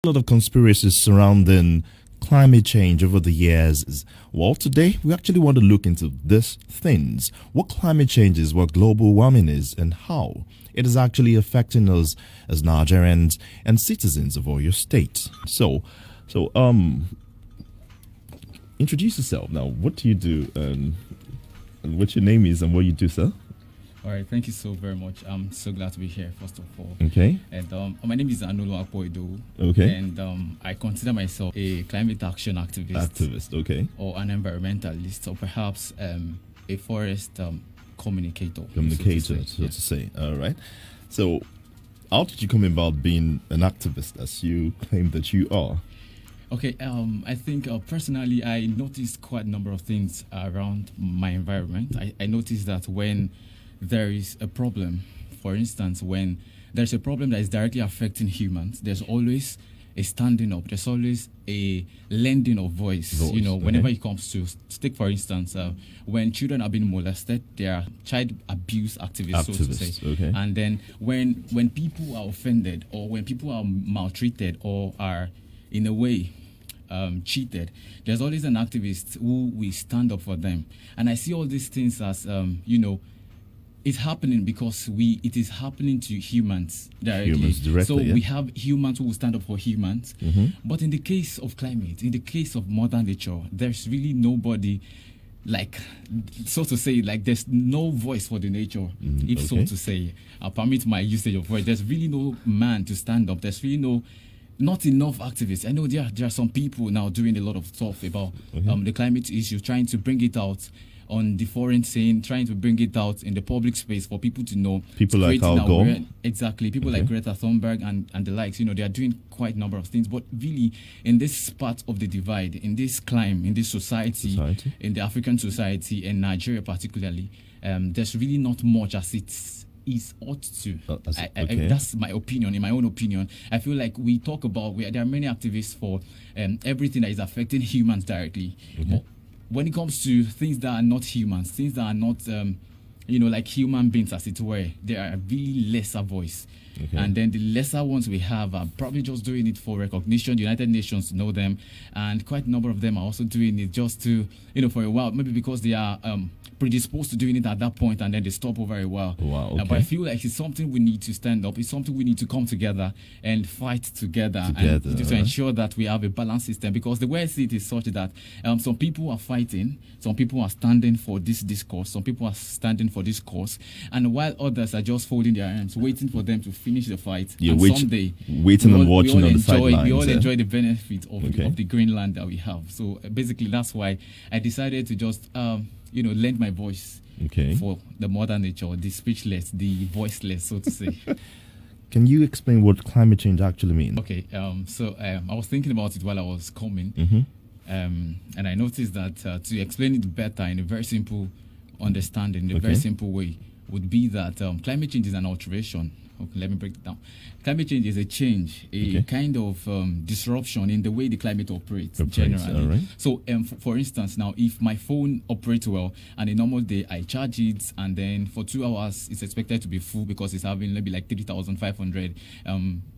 A lot of conspiracies surrounding climate change over the years. Well, today we actually want to look into these things: what climate change is, what global warming is, and how it is actually affecting us as Nigerians and citizens of Oyo State. So, introduce yourself now. What do you do, and what your name is, and what you do, sir? All right, thank you so very much. I'm so glad to be here, first of all. Okay. And my name is A.N.U. Okay. And I consider myself a climate action activist. Okay. Or an environmentalist, or perhaps a forest communicator. Communicator, so to say. All right. So, how did you come about being an activist, as you claim that you are? Okay, I think personally, I noticed quite a number of things around my environment. I noticed that when there is a problem, for instance, when there's a problem that is directly affecting humans, there's always a standing up, there's always a lending of voice. Whenever it comes to, take for instance, when children are being molested, there are child abuse activists, so to say. Okay. And then when people are offended, or when people are maltreated, or are in a way cheated, there's always an activist who will stand up for them. And I see all these things as it's happening because it is happening to humans directly. So we have humans who will stand up for humans. Mm-hmm. But in the case of climate, in the case of modern nature, there's really nobody, like, so to say, like, there's no voice for the nature, so to say. I'll permit my usage of voice. There's really no man to stand up. There's really not enough activists. I know there are some people now doing a lot of stuff about the climate issue, trying to bring it out on the foreign scene, trying to bring it out in the public space for people to know. People like Al Gore. Exactly. People like Greta Thunberg and the likes. They are doing quite a number of things. But really, in this part of the divide, in this climb, in this society, in the African society, and Nigeria particularly, there's really not much as it is ought to. That's my opinion. In my own opinion, I feel like we talk about there are many activists for everything that is affecting humans directly. But when it comes to things that are not humans, things that are not like human beings, as it were, there are really lesser voice. And then the lesser ones we have are probably just doing it for recognition. The United Nations know them, and quite a number of them are also doing it just to, for a while, maybe because they are predisposed to doing it at that point, and then they stop over a while. Wow, but I feel like it's something we need to stand up. It's something we need to come together and fight together and to ensure that we have a balanced system. Because the way I see it is such that some people are fighting, some people are standing for this discourse, some people are standing for this cause, and while others are just folding their hands, waiting for them to finish the fight. Someday, waiting and watching on the sidelines. We all enjoy the benefit of the green land that we have. So basically, that's why I decided to just lend my voice for the modern nature, the speechless, the voiceless, so to say. Can you explain what climate change actually means? Okay, so I was thinking about it while I was coming, and I noticed that to explain it better in a very simple understanding, a very simple way, would be that climate change is an alteration. Okay, let me break it down. Climate change is a change, a kind of disruption in the way the climate operates generally. Right. So, for instance, now, if my phone operates well, and a normal day I charge it, and then for 2 hours it's expected to be full because it's having maybe like 3,500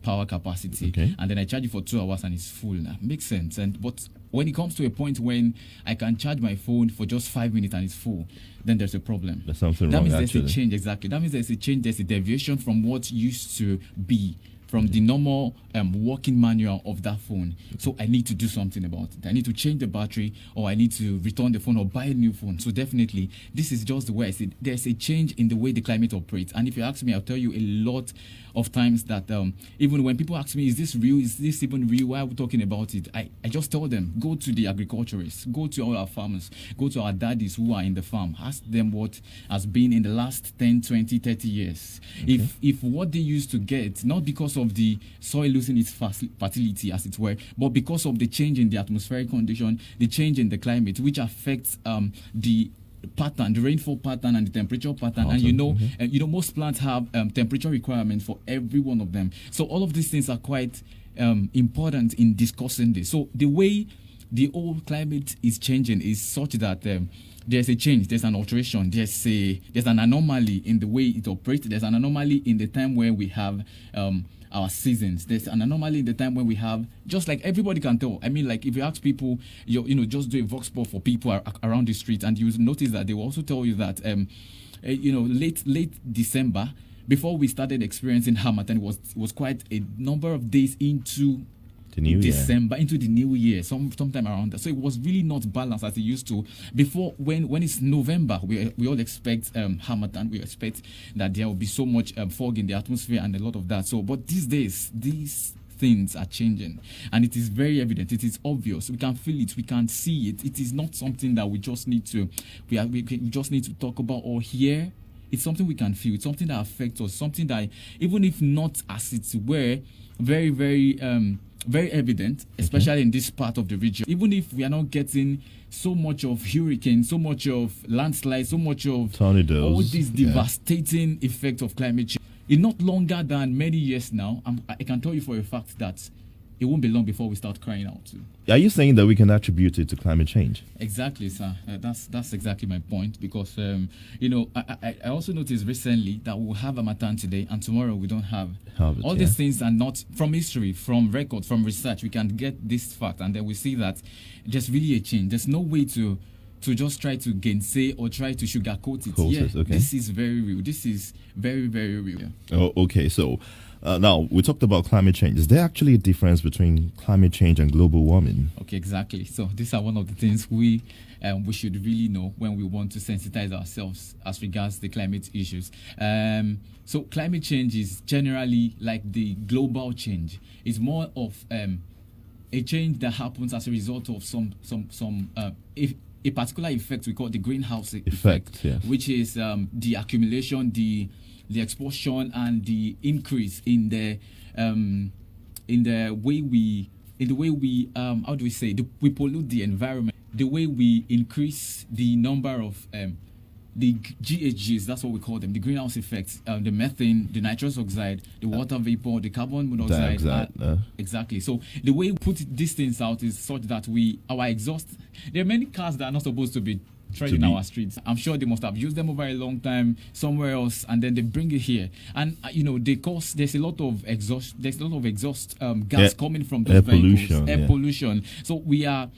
power capacity, and then I charge it for 2 hours and it's full. Now, makes sense. But when it comes to a point when I can charge my phone for just 5 minutes and it's full, then there's a problem. There's something wrong. That means there's a change, exactly. That means there's a change, there's a deviation from what used to be, from the normal working manual of that phone. So I need to do something about it. I need to change the battery, or I need to return the phone or buy a new phone. So definitely, this is just the way I see it. There's a change in the way the climate operates. And if you ask me, I'll tell you a lot of times that even when people ask me, is this real? Is this even real? Why are we talking about it? I just tell them, go to the agriculturists, go to all our farmers, go to our daddies who are in the farm, ask them what has been in the last 10, 20, 30 years. If what they used to get, not because of the soil losing its fertility, as it were, but because of the change in the atmospheric condition, the change in the climate, which affects the pattern, the rainfall pattern and the temperature pattern. And most plants have temperature requirements for every one of them. So all of these things are quite important in discussing this. So the way the whole climate is changing is such that there's a change, there's an alteration, there's an anomaly in the way it operates, there's an anomaly in the time where we have our seasons. There's an anomaly in the time when we have, just like everybody can tell. I mean, like if you ask people, just do a vox pop for people around the street, and you notice that they will also tell you that, late December, before we started experiencing Harmattan, it was quite a number of days into the new December, into the new year, sometime around that. So it was really not balanced as it used to before. When it's November, we all expect Harmattan. We expect that there will be so much fog in the atmosphere and a lot of that. So, but these days, these things are changing, and it is very evident. It is obvious. We can feel it. We can see it. It is not something that we just need to talk about or hear. It's something we can feel. It's something that affects us. Something that, even if not as it were, very, very, very evident, especially in this part of the region. Even if we are not getting so much of hurricanes, so much of landslides, so much of tornadoes, all this devastating effect of climate change. In not longer than many years now, I can tell you for a fact that it won't be long before we start crying out too. Are you saying that we can attribute it to climate change? Exactly, sir. That's exactly my point, because I also noticed recently that we'll have Harmattan today and tomorrow we don't have. All these things are not from history, from record, from research. We can get this fact, and then we see that there's really a change. There's no way to just try to gainsay or try to sugarcoat it. This is very real. This is very, very real. Yeah. Oh, okay. So now we talked about climate change. Is there actually a difference between climate change and global warming? Okay, exactly. So these are one of the things we should really know when we want to sensitize ourselves as regards the climate issues. So climate change is generally like the global change. It's more of a change that happens as a result of a particular effect we call the greenhouse effect, yes. Which is the accumulation, the exposure, and the increase in the way we how do we say, we pollute the environment, the way we increase the number of the GHGs, that's what we call them, the greenhouse effects, the methane, the nitrous oxide, the water vapor, the carbon monoxide. Exactly. So the way we put these things out is such that our exhaust, there are many cars that are not supposed to be treading our streets. I'm sure they must have used them over a long time somewhere else, and then they bring it here, and there's a lot of exhaust gas coming from those vehicles, air pollution. So we are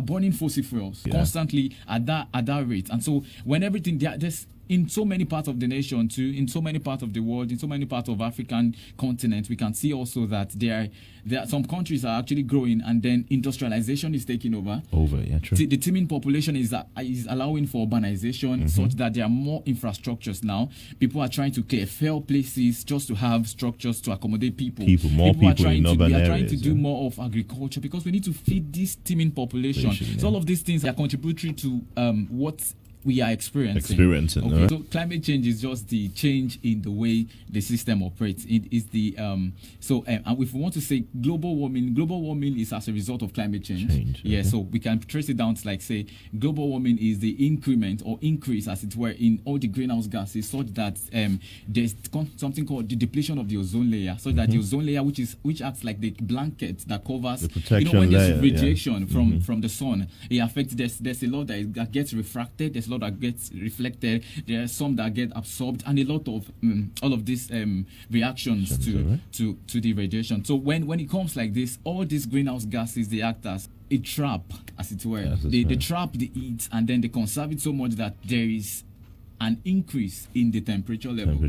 burning fossil fuels constantly at that rate, and so when everything there's in so many parts of the nation too, in so many parts of the world, in so many parts of African continent, we can see also that there are some countries are actually growing, and then industrialization is taking over. True. The teeming population is allowing for urbanization, such that there are more infrastructures now. People are trying to clear fair places just to have structures to accommodate people. We are trying to do more of agriculture because we need to feed this teeming population. So all of these things are contributory to what we are experiencing. Okay. So climate change is just the change in the way the system operates. It is the and if we want to say global warming is as a result of climate change. Yeah, so we can trace it down to say global warming is the increment or increase, as it were, in all the greenhouse gases, such that there's something called the depletion of the ozone layer, so that the ozone layer, which acts like the blanket that covers the protection when there's layer, radiation from the sun, it affects. There's a lot that gets refracted. There's a lot that gets reflected. There are some that get absorbed, and a lot of all of these reactions to the radiation. So when it comes like this, all these greenhouse gases, they act as a trap, as it were. They trap the heat, and then they conserve it so much that there is an increase in the temperature level.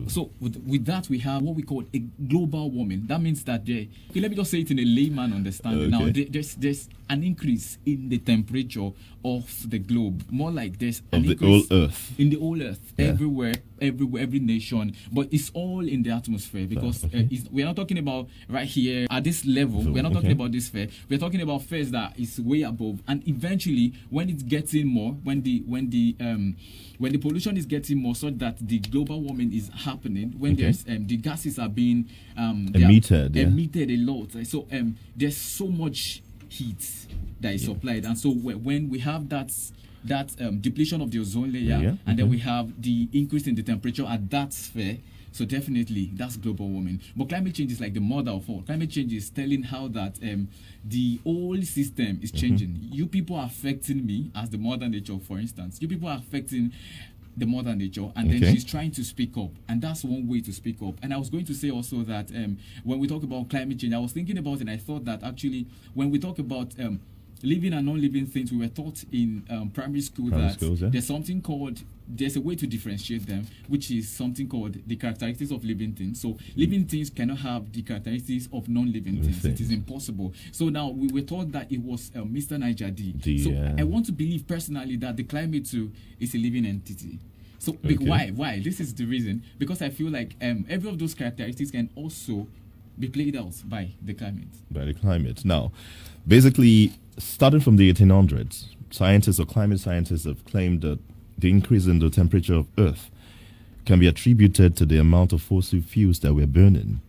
So with that, we have what we call a global warming. That means that let me just say it in a layman understanding. Now, there's an increase in the temperature of the globe. More like there's an increase in the whole Earth, everywhere, every nation. But it's all in the atmosphere, because we're not talking about right here at this level. We're not talking about this sphere. We're talking about spheres that is way above. And eventually, when it's getting more, when the pollution is getting more, so that the global warming is happening, when there's the gases are being emitted a lot. So there's so much heat that is supplied, and so when we have that depletion of the ozone layer, and then we have the increase in the temperature at that sphere, so definitely that's global warming. But climate change is like the mother of all. Climate change is telling how that the whole system is changing. You people are affecting me as the mother nature, for instance. You people are affecting the mother nature, and then she's trying to speak up, and that's one way to speak up. And I was going to say also that when we talk about climate change, I was thinking about it, and I thought that actually when we talk about living and non-living things, we were taught in primary school there's a way to differentiate them, which is something called the characteristics of living things. So living things cannot have the characteristics of non-living things. It is impossible. So now we were taught that it was Mr. Niger D. I want to believe personally that the climate too is a living entity. So why? This is the reason. Because I feel like every of those characteristics can also be played out by the climate. By the climate. Now, basically, starting from the 1800s, scientists or climate scientists have claimed that the increase in the temperature of Earth can be attributed to the amount of fossil fuels that we're burning.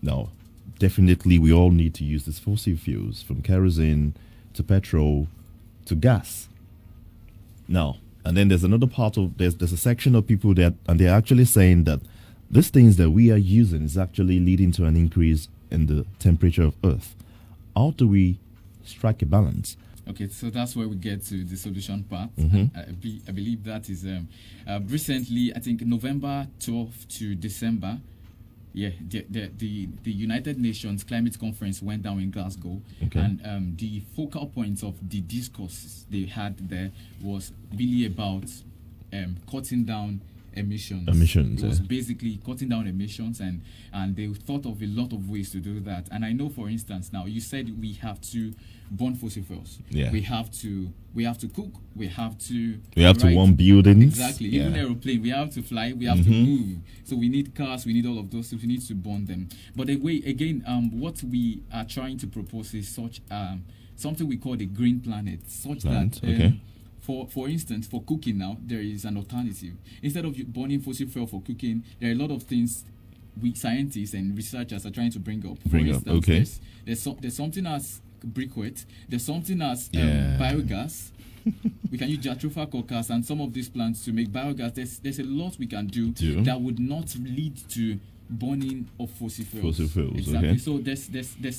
Now, definitely we all need to use these fossil fuels, from kerosene to petrol to gas. Now, and then there's another part of, there's a section of people that, and they're actually saying that these things that we are using is actually leading to an increase in the temperature of Earth. How do we strike a balance? Okay, so that's where we get to the solution part. I believe that is recently, I think November 12th to December, the United Nations Climate Conference went down in Glasgow, and the focal points of the discourse they had there was really about cutting down emissions. It was basically cutting down emissions, and they thought of a lot of ways to do that. And I know, for instance, now you said we have to burn fossil fuels. We have to cook. We have to warm buildings. Exactly. Even aeroplane. We have to fly. We have to move. So we need cars. We need all of those things. We need to burn them. But what we are trying to propose is such something we call the green planet, such that. For instance, for cooking now, there is an alternative. Instead of burning fossil fuel for cooking, there are a lot of things we scientists and researchers are trying to bring up. For instance, there's something as briquette, there's something as biogas. We can use jatropha coccus and some of these plants to make biogas. There's a lot we can do that would not lead to burning of fossil fuels. Exactly. So there's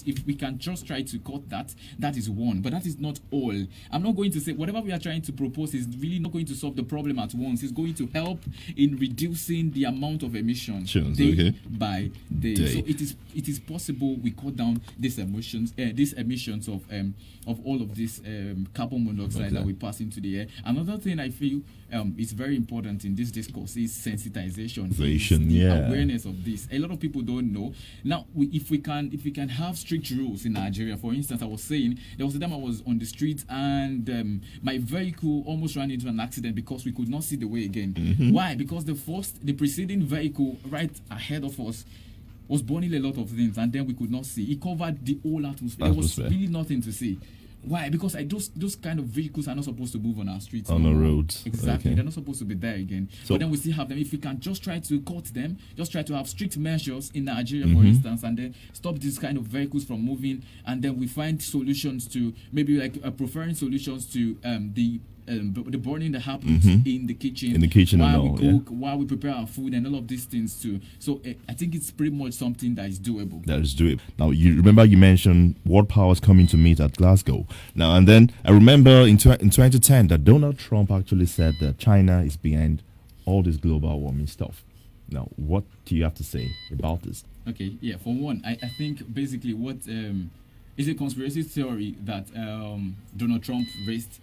if we can just try to cut that is one, but that is not all. I'm not going to say whatever we are trying to propose is really not going to solve the problem at once. It's going to help in reducing the amount of emissions day by day. So it is possible we cut down these emissions of all of this carbon monoxide that we pass into the air. Another thing I feel is very important in this discourse is sensitization, awareness of this. A lot of people don't know. Now, if we can have strict rules in Nigeria, for instance, I was saying there was a time I was on the street and my vehicle almost ran into an accident because we could not see the way again. Why? Because the preceding vehicle right ahead of us was burning a lot of things, and then we could not see. It covered the whole atmosphere. There was really nothing to see. Why? Because those kind of vehicles are not supposed to move on our streets. On the roads. Exactly. They're not supposed to be there again. So, but then we still have them. If we can just try to cut them, just try to have strict measures in Nigeria, for instance, and then stop these kind of vehicles from moving, and then we find solutions to maybe like preferring solutions to the burning that happens in the kitchen while we cook, while we prepare our food, and all of these things too. So I think it's pretty much something that is doable. Now, you remember you mentioned world powers coming to meet at Glasgow. Now, and then I remember in 2010 that Donald Trump actually said that China is behind all this global warming stuff. Now, what do you have to say about this? Okay, for one, I think basically what is a conspiracy theory that Donald Trump raised.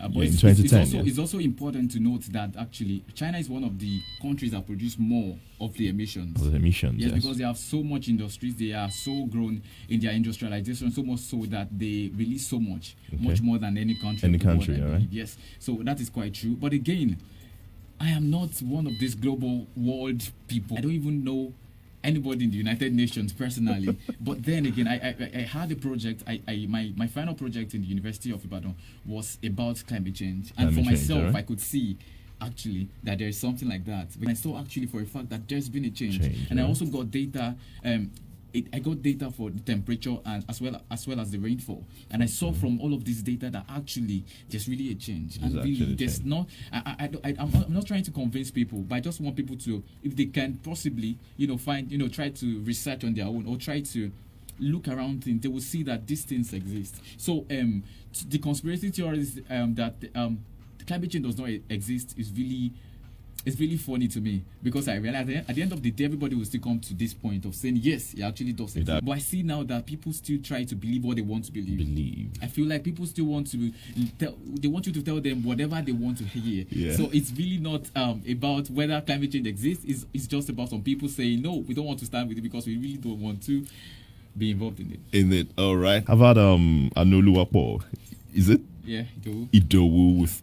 But in 2010, it's also important to note that actually China is one of the countries that produce more of the emissions. Yes, because they have so much industries, they are so grown in their industrialization, so much so that they release so much more than any country. Right? Yes, so that is quite true. But again, I am not one of these global world people. I don't even know anybody in the United Nations personally. But then again, I had a project. My final project in the University of Ibadan was about climate change. And for myself, I could see actually that there is something like that. But I saw actually for a fact that there's been a change. And I also got data. I got data for the temperature and as well as the rainfall, and I saw from all of this data that actually there's really a change. And really, there's not. I'm not trying to convince people, but I just want people to, if they can possibly, find, try to research on their own or try to look around things, they will see that these things exist. So the conspiracy theories that climate change does not exist is really it's really funny to me because I realize at the end of the day, everybody will still come to this point of saying, yes, it actually does exist. That- But I see now that people still try to believe what they want to believe. I feel like people still want to they want you to tell them whatever they want to hear. Yeah. So it's really not about whether climate change exists. It's just about some people saying, no, we don't want to stand with it because we really don't want to be involved in it. All right. How about A.N.U. Is it? Yeah, Idowu with